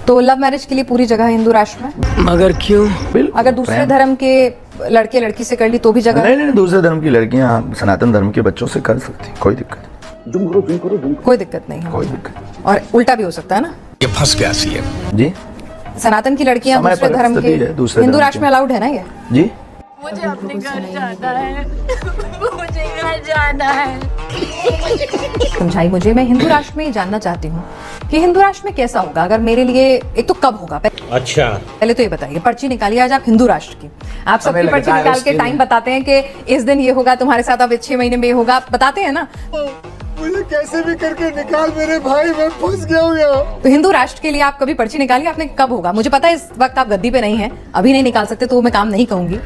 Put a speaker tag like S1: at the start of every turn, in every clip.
S1: तो love marriage के लिए पूरी जगह है हिंदू राष्ट्र में?
S2: मगर क्यों?
S1: अगर दूसरे धर्म के लड़के लड़की से कर ली तो भी जगह?
S3: नहीं, दूसरे धर्म की लड़कियां सनातन धर्म के बच्चों से कर सकती, कोई दिक्कत नहीं।
S1: कोई दिक्कत नहीं है?
S3: कोई दिक्कत।
S1: और उल्टा भी हो सकता है ना?
S2: ये फंस गया सीएम
S3: जी,
S1: सनातन की लड़कियां
S3: समय
S1: दूसरे धर्म के हिंदू राष्ट्र में अलाउड है ना ये?
S3: जी,
S4: मुझे अपने घर जाना है। मुझे घर जाना है।
S1: समझाई मुझे। मैं हिंदू राष्ट्र में ये जानना चाहती हूँ कि हिंदू राष्ट्र में कैसा होगा अगर मेरे लिए, एक तो कब होगा?
S2: अच्छा,
S1: पहले तो ये बताइए, पर्ची निकालिए आज आप हिंदू राष्ट्र की, आप सबकी पर्ची निकाल के टाइम बताते हैं कि इस दिन ये होगा तुम्हारे साथ, अब 6 महीने में ये होगा, बताते हैं ना?
S5: मुझे कैसे भी करके निकाल मेरे भाई, मैं फंस गया हूँ यहाँ।
S1: तो हिंदू राष्ट्र के लिए आप कभी पर्ची निकालिए, आपने कब होगा? मुझे पता है इस वक्त आप गद्दी पे नहीं है, अभी नहीं निकाल सकते तो मैं काम नहीं कहूंगी।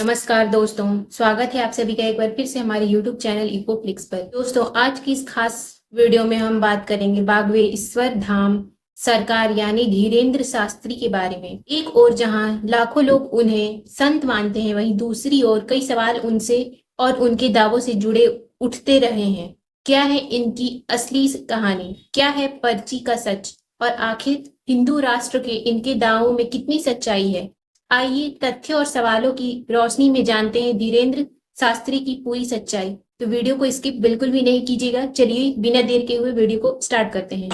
S6: नमस्कार दोस्तों, स्वागत है आप सभी का एक बार फिर से हमारे YouTube चैनल इकोफ्लिक्स पर। दोस्तों, आज की इस खास वीडियो में हम बात करेंगे बागवे ईश्वर धाम सरकार यानी धीरेंद्र शास्त्री के बारे में। एक ओर जहां लाखों लोग उन्हें संत मानते हैं, वहीं दूसरी ओर कई सवाल उनसे और उनके दावों से जुड़े उठते रहे हैं। क्या है इनकी असली कहानी? क्या है पर्ची का सच? और आखिर हिंदू राष्ट्र के इनके दावों में कितनी सच्चाई है? आइए तथ्य और सवालों की रोशनी में जानते हैं धीरेंद्र शास्त्री की पूरी सच्चाई। तो वीडियो को स्किप बिल्कुल भी नहीं कीजिएगा। चलिए बिना देर के हुए वीडियो को स्टार्ट करते हैं।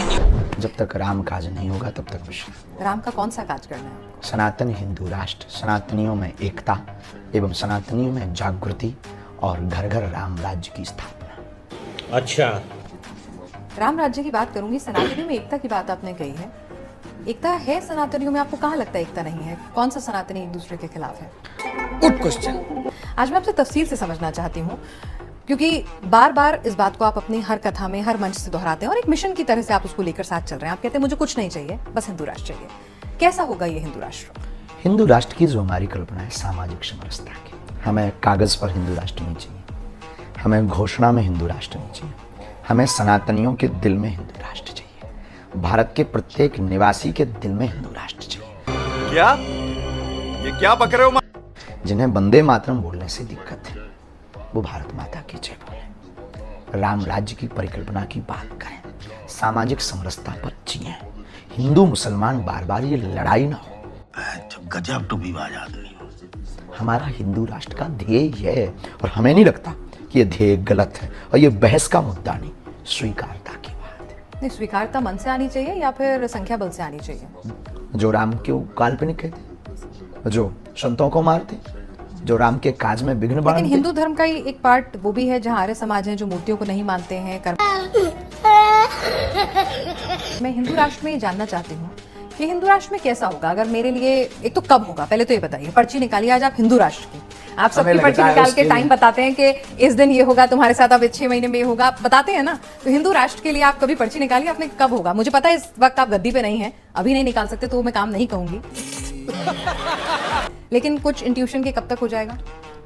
S3: जब तक राम काज नहीं होगा तब तक कुछ।
S1: राम का कौन सा काज करना है?
S3: सनातन हिंदू राष्ट्र, सनातनियों में एकता एवं सनातनियों में जागृति और घर घर राम राज्य की स्थापना।
S2: अच्छा,
S1: राम राज्य की बात करूंगी, सनातनियों में एकता की बात आपने कही है। एकता है सनातनियों में, आपको कहाँ लगता है एकता नहीं है? कौन सा सनातनी एक दूसरे के खिलाफ है?
S2: Good question.
S1: आज मैं आपसे तफसील से समझना चाहती हूँ, क्योंकि बार बार इस बात को आप अपनी हर कथा में, हर मंच से दोहराते हैं और एक मिशन की तरह से आप उसको लेकर साथ चल रहे हैं। आप कहते हैं मुझे कुछ नहीं चाहिए, बस हिंदू राष्ट्र चाहिए। कैसा होगा ये हिंदू राष्ट्र?
S3: हिंदू राष्ट्र की जो हमारी कल्पना है सामाजिक समरसता की। हमें कागज पर हिंदू राष्ट्र नहीं चाहिए, हमें घोषणा में हिंदू राष्ट्र नहीं चाहिए, हमें सनातनियों के दिल में हिंदू राष्ट्र चाहिए, भारत के प्रत्येक निवासी के दिल में हिंदू राष्ट्र चाहिए।
S5: क्या? ये क्या बक रहे हो?
S3: जिन्हें वंदे मातरम बोलने से दिक्कत है वो भारत माता की जय बोले, राम राज्य की परिकल्पना की बात करें, सामाजिक समरसता पर जिए, हिंदू मुसलमान बार बार ये लड़ाई ना हो।
S5: गजब टू विवाद आदमी।
S3: हमारा हिंदू राष्ट्र का ध्येय है और हमें नहीं लगता कि ये ध्येय गलत है और ये बहस का मुद्दा नहीं, स्वीकारता की बात है।
S1: नहीं, स्वीकारता मन से आनी चाहिए या फिर संख्या बल से आनी चाहिए?
S3: जो राम को काल्पनिक कहते, जो संतों को मारते, जो राम के काज में विघ्न
S1: लेकिन
S3: बांधते।
S1: हिंदू धर्म का ही एक पार्ट वो भी है जहाँ आर्य समाज है जो मूर्तियों को नहीं मानते हैं। मैं हिंदू राष्ट्र में ये जानना चाहती हूँ कि हिंदू राष्ट्र में कैसा होगा अगर मेरे लिए, एक तो कब होगा? पहले तो ये बताइए। पर्ची निकालिए आज आप हिंदू राष्ट्र की, आप सबकी पर्ची निकाल के टाइम बताते हैं कि इस दिन ये होगा तुम्हारे साथ, अब 6 महीने में ये होगा, बताते हैं ना? तो हिंदू राष्ट्र के लिए आप कभी पर्ची निकालिए, आपने कब होगा? मुझे पता है इस वक्त आप गद्दी पे नहीं है, अभी नहीं निकाल सकते तो मैं काम नहीं कहूंगी। लेकिन कुछ इंट्यूशन के कब तक हो जाएगा?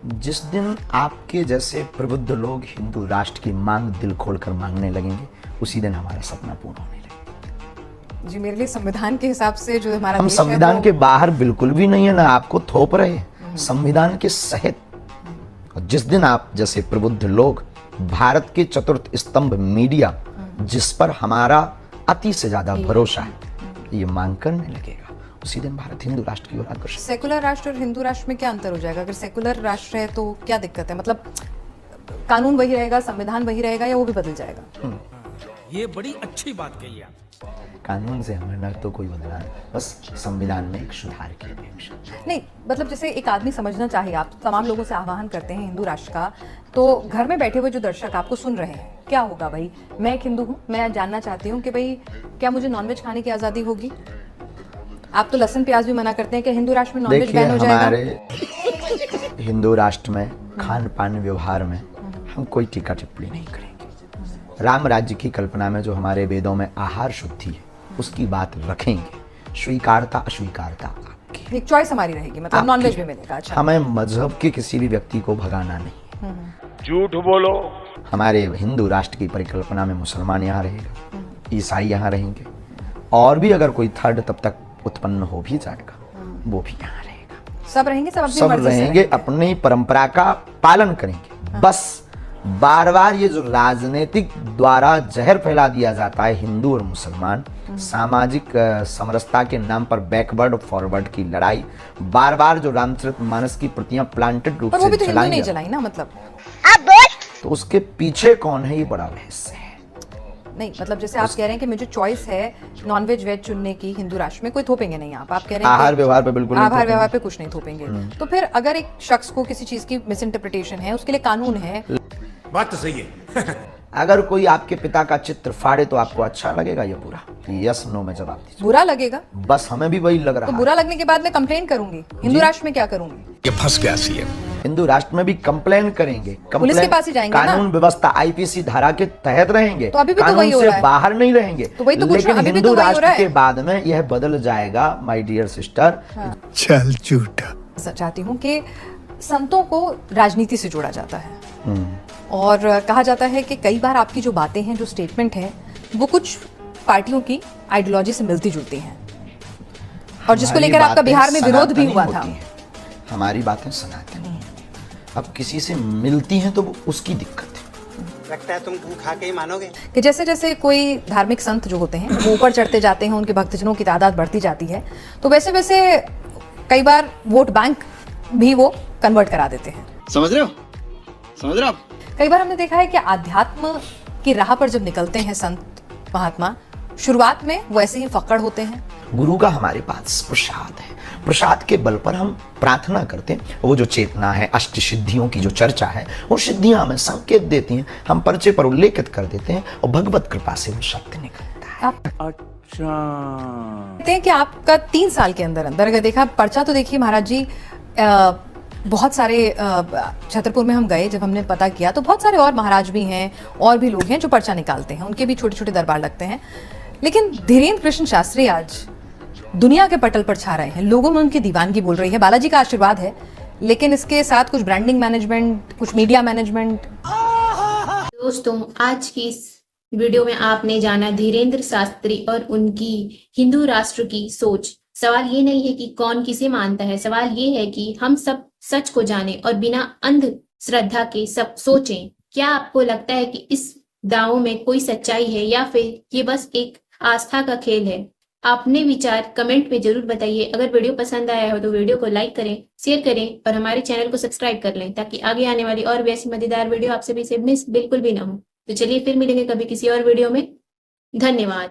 S3: जिस दिन आपके जैसे प्रबुद्ध लोग हिंदू राष्ट्र की मांग दिल खोलकर मांगने लगेंगे, उसी दिन हमारा सपना पूर्ण होने लगेगा।
S1: जी, मेरे लिए संविधान के हिसाब से जो हमारा
S3: हम
S1: देश है
S3: संविधान के बाहर बिल्कुल भी नहीं है ना, आपको थोप रहे हैं, संविधान के सहित। और जिस दिन आप जैसे प्रबुद्ध लोग भारत के चतुर्थ स्तंभ मीडिया, जिस पर हमारा अति से ज्यादा भरोसा है, ये मांग करने लगेगा, उसी दिन भारत हिंदू राष्ट्र की ओर अग्रसर।
S1: सेकुलर राष्ट्र और हिंदू राष्ट्र में क्या अंतर हो जाएगा? अगर सेकुलर राष्ट्र है तो क्या दिक्कत है? मतलब कानून वही रहेगा, संविधान वही रहेगा, या वो भी बदल जाएगा?
S2: ये बड़ी अच्छी बात कही आप।
S3: कानून से हमें न तो कोई बदलाव, बस संविधान में एक सुधार की अपेक्षा।
S1: नहीं, मतलब जैसे एक आदमी समझना चाहे, आप तमाम लोगों से आह्वान करते हैं हिंदू राष्ट्र का, तो घर में बैठे हुए जो दर्शक आपको सुन रहे हैं, क्या होगा भाई? मैं एक हिंदू हूँ, मैं जानना चाहती हूँ कि भाई क्या मुझे नॉनवेज खाने की आज़ादी होगी? आप तो लहसुन प्याज भी मना करते हैं कि हिंदू राष्ट्र में नॉनवेज बैन हो जाएगा।
S3: हमारे हिंदू राष्ट्र में खान पान व्यवहार में हम कोई टीका टिप्पणी नहीं करेंगे। राम राज्य की कल्पना में जो हमारे वेदों में आहार शुद्धि है उसकी बात रखेंगे। स्वीकारता अस्वीकारता आपकी,
S1: एक चॉइस हमारी रहेगी, मतलब नॉनवेज भी मिलेगा। अच्छा,
S3: हमें मजहब के किसी भी व्यक्ति को भगाना नहीं।
S5: झूठ बोलो।
S3: हमारे हिंदू राष्ट्र की परिकल्पना में मुसलमान यहाँ रहेगा, ईसाई यहाँ रहेंगे, और भी अगर कोई थर्ड तब तक उत्पन्न हो भी जाएगा वो भी यहाँ रहेगा।
S1: सब रहेंगे, सब अपनी
S3: सब
S1: मर्जी से
S3: रहेंगे, अपनी परंपरा का पालन करेंगे। बस बार बार ये जो राजनीतिक द्वारा जहर फैला दिया जाता है, हिंदू और मुसलमान सामाजिक समरसता के नाम पर बैकवर्ड और फॉरवर्ड की लड़ाई, बार बार जो रामचरितमानस की प्रतियां प्लांटेड रूप
S1: पर वो भी
S3: से
S1: तो हिंदू नहीं
S3: चलाई
S1: जलाई ना, मतलब
S3: तो उसके पीछे कौन है, ये बड़ा रहस्य है।
S1: नहीं, मतलब जैसे आप कह रहे हैं कि मुझे चॉइस है नॉनवेज वेज चुनने की, हिंदू राष्ट्र में कोई थोपेंगे नहीं। आप कह रहे हैं
S3: आहार व्यवहार पे बिल्कुल नहीं
S1: आहार
S3: थोपेंगे।
S1: व्यवहार पे कुछ नहीं थोपेंगे। तो फिर अगर एक शख्स को किसी चीज की मिस इंटरप्रिटेशन है, उसके लिए कानून है।
S2: बात तो सही है।
S3: अगर कोई आपके पिता का चित्र फाड़े तो आपको अच्छा लगेगा या बुरा? यस नो में जवाब दीजिए।
S1: बुरा लगेगा।
S3: बस हमें भी वही लग रहा
S1: तो
S3: है।
S1: बुरा लगने के बाद मैं कंप्लेन करूंगी। हिंदू राष्ट्र में क्या करूंगी?
S2: ये फंस गया सीएम।
S3: हिंदू राष्ट्र में भी कंप्लेन करेंगे,
S1: पुलिस के पास ही जाएंगे ना?
S3: कानून व्यवस्था आईपीसी धारा के तहत रहेंगे,
S1: तो अभी भी तो
S3: कानून
S1: वही हो
S3: से
S1: रहा है।
S3: बाहर नहीं रहेंगे।
S1: तो वही तो पूछ रहा हूं,
S3: लेकिन
S1: अभी भी
S3: हिंदू
S1: तो वही हो रहा
S3: राष्ट्र
S1: है।
S3: के बाद में यह बदल जाएगा माय डियर सिस्टर।
S2: चल झूठा।
S1: चाहती हूँ कि संतों को राजनीति से जोड़ा जाता है और कहा जाता है कि कई बार आपकी जो बातें हैं, जो स्टेटमेंट है, वो कुछ पार्टियों की आइडियोलॉजी से मिलती जुलती हैं और जिसको
S3: हमारी
S1: लेकर आपका
S3: बातें
S1: बिहार में विरोध भी
S3: सनातनी
S1: हुआ था।
S3: होती हैं। हमारी बातें सनातनी हैं। अब किसी से मिलती हैं तो वो उसकी दिक्कत है।
S7: लगता है तुम खा के ही मानोगे।
S1: कि जैसे जैसे कोई धार्मिक संत जो होते हैं वो ऊपर चढ़ते जाते हैं, उनके भक्तजनों की तादाद बढ़ती जाती है, तो वैसे वैसे कई बार वोट बैंक भी वो कन्वर्ट करा देते हैं।
S7: समझ रहे हो? समझ रहे हो आप?
S1: कई बार हमने देखा है कि आध्यात्म की राह पर जब निकलते हैं संत महात्मा, शुरुआत में वो ऐसे ही फक्कड़ होते हैं।
S3: गुरु का हमारे पास प्रसाद है, प्रसाद के बल पर हम प्रार्थना करते हैं। वो जो चेतना है, अष्ट सिद्धियों की जो चर्चा है, वो सिद्धियां हमें संकेत देती हैं, हम पर्चे पर उल्लेखित कर देते हैं और भगवत कृपा से वो सत्य निकलता है।
S1: आप कहते हैं कि आपका 3 साल के अंदर अंदर अगर देखा पर्चा, तो देखिए महाराज जी, बहुत सारे छतरपुर में हम गए, जब हमने पता किया तो बहुत सारे और महाराज भी हैं और भी लोग हैं जो पर्चा निकालते हैं, उनके भी छोटे छोटे दरबार लगते हैं। लेकिन धीरेन्द्र कृष्ण शास्त्री आज दुनिया के पटल पर छा रहे हैं, लोगों में उनकी दीवानगी बोल रही है। बालाजी का आशीर्वाद है, लेकिन इसके साथ कुछ ब्रांडिंग मैनेजमेंट, कुछ मीडिया मैनेजमेंट।
S6: दोस्तों, आज की इस वीडियो में आपने जाना धीरेन्द्र शास्त्री और उनकी हिंदू राष्ट्र की सोच। सवाल ये नहीं है कि कौन किसे मानता है, सवाल ये है कि हम सब सच को जाने और बिना अंध श्रद्धा के सब सोचें। क्या आपको लगता है कि इस दावों में कोई सच्चाई है या फिर ये बस एक आस्था का खेल है? अपने विचार कमेंट में जरूर बताइए। अगर वीडियो पसंद आया हो तो वीडियो को लाइक करें, शेयर करें और हमारे चैनल को सब्सक्राइब कर लें, ताकि आगे आने वाली और भी ऐसी मजेदार वीडियो आपसे भी मिस बिल्कुल भी ना हो। तो चलिए फिर मिलेंगे कभी किसी और वीडियो में। धन्यवाद।